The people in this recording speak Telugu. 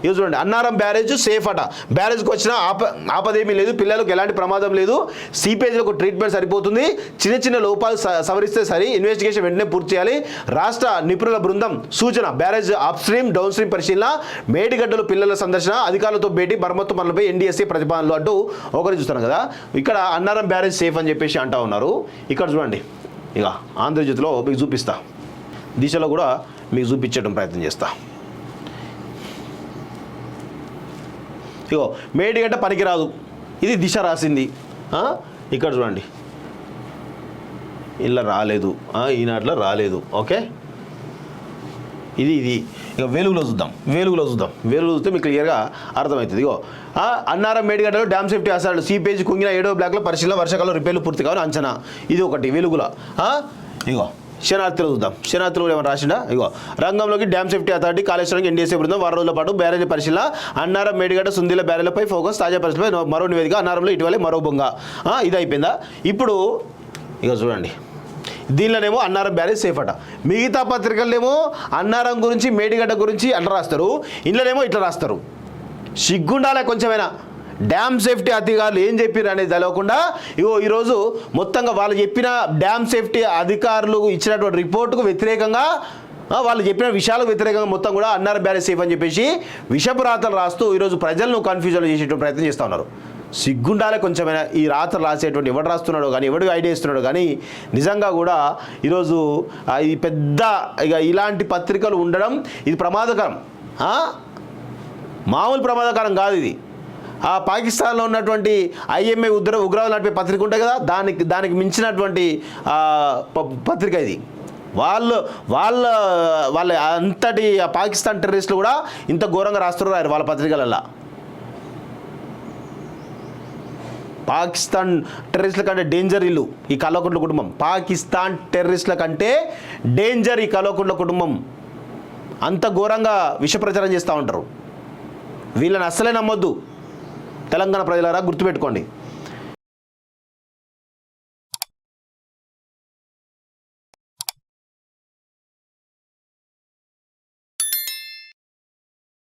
ఇది చూడండి, అన్నారం బ్యారేజ్ సేఫ్ అట, బ్యారేజ్కి వచ్చిన ఆపదేమీ లేదు, పిల్లలకు ఎలాంటి ప్రమాదం లేదు, సీపేజ్లకు ట్రీట్మెంట్ సరిపోతుంది, చిన్న చిన్న లోపాలు సవరిస్తే సరి, ఇన్వెస్టిగేషన్ వెంటనే పూర్తి చేయాలి, రాష్ట్ర నిపుణుల బృందం సూచన, barrage up stream down stream పరిశీలన, మేడిగడ్డలు పిల్లల సందర్శన, అధికారులతో భేటీ, మరమ్మత్తు పనులపై ఎన్డీఎస్ఏ ప్రతిపాదనలు అంటూ ఒకటి చూస్తున్నాం కదా. ఇక్కడ అన్నారం బ్యారేజ్ సేఫ్ అని చెప్పేసి అంటా ఉన్నారు. ఇక్కడ చూడండి, ఇక ఆంధ్రజ్యోతిలో మీకు చూపిస్తా, దిశలో కూడా మీకు చూపించడం ప్రయత్నం చేస్తా. ఇగో మేడిగడ్డ పనికిరాదు, ఇది దిశ రాసింది. ఇక్కడ చూడండి, ఇలా రాలేదు, ఈనాటిలో రాలేదు. ఓకే, ఇది ఇక వెలుగులో చూస్తే మీకు క్లియర్గా అర్థమవుతుంది. ఇగో అన్నారం మేడిగడ్డలో డ్యామ్ సేఫ్టీ అసార్లు, సీపేజ్ కుంగిన 7వ బ్లాక్లో పరిశీలన, వర్షాకాలం రిపేర్లు పూర్తి కావాలి అంచనా. ఇది ఒకటి వెలుగులో. ఇగో శనార్థిలో చూద్దాం, శనార్థిలో ఏమైనా రాసిండా. ఇగో రంగంలోకి dam safety authority, Kaleshwaram NDSA బృందం 6 రోజుల పాటు బ్యారేజ్ పరిశీలన, అన్నారం మేడిగడ్డ సుందీల బ్యారేజ్లపై ఫోకస్, తాజా పరిస్థితిపై మరో నివేదిక, అన్నారంలో ఇటీవలే మరో బొంగ. ఇది అయిపోయిందా? ఇప్పుడు ఇక చూడండి, దీనిలోనేమో అన్నారం బ్యారేజ్ సేఫ్ అట, మిగతా పత్రికలనేమో అన్నారం గురించి మేడిగడ్డ గురించి అట్లా రాస్తారు, ఇంట్లోనేమో ఇట్లా రాస్తారు. సిగ్గుండాలే కొంచెమైనా. డ్యామ్ సేఫ్టీ అధికారులు ఏం చెప్పారు అనేది తెలియకుండా ఇగో ఈరోజు మొత్తంగా వాళ్ళు చెప్పిన డ్యామ్ సేఫ్టీ అధికారులు ఇచ్చినటువంటి రిపోర్టుకు వ్యతిరేకంగా, వాళ్ళు చెప్పిన విషయాలకు వ్యతిరేకంగా మొత్తం కూడా అన్నారం బ్యారేజ్ సేఫ్ అని చెప్పేసి విషపు రాతలు రాస్తూ ఈరోజు ప్రజలను కన్ఫ్యూజన్ చేసేటువంటి ప్రయత్నం చేస్తూ ఉన్నారు. సిగ్గుండాలే కొంచెమైనా. ఈ రాతలు రాసేటువంటి ఎవడు రాస్తున్నాడో కానీ, ఎవడు ఐడియా ఇస్తున్నాడో కానీ, నిజంగా కూడా ఈరోజు ఈ పెద్ద ఇక ఇలాంటి పత్రికలు ఉండడం ఇది ప్రమాదకరం, మామూలు ప్రమాదకరం కాదు ఇది. పాకిస్తాన్లో ఉన్నటువంటి ఐఎంఏ ఉగ్రవాదులు నడిపే పత్రిక ఉంటాయి కదా, దానికి మించినటువంటి పత్రిక ఇది. వాళ్ళ అంతటి పాకిస్తాన్ టెర్రరిస్టులు కూడా ఇంత ఘోరంగా రాస్తున్నారు వాళ్ళ పత్రికలల్లో. పాకిస్తాన్ టెర్రరిస్టుల కంటే డేంజర్ ఇల్లు ఈ కల్వకుంట్ల కుటుంబం. పాకిస్తాన్ టెర్రరిస్టుల కంటే డేంజర్ ఈ కల్వకుంట్ల కుటుంబం. అంత ఘోరంగా విష ప్రచారం చేస్తూ ఉంటారు. వీళ్ళని అస్సలే నమ్మొద్దు. తెలంగాణ ప్రజలారా గుర్తుపెట్టుకోండి.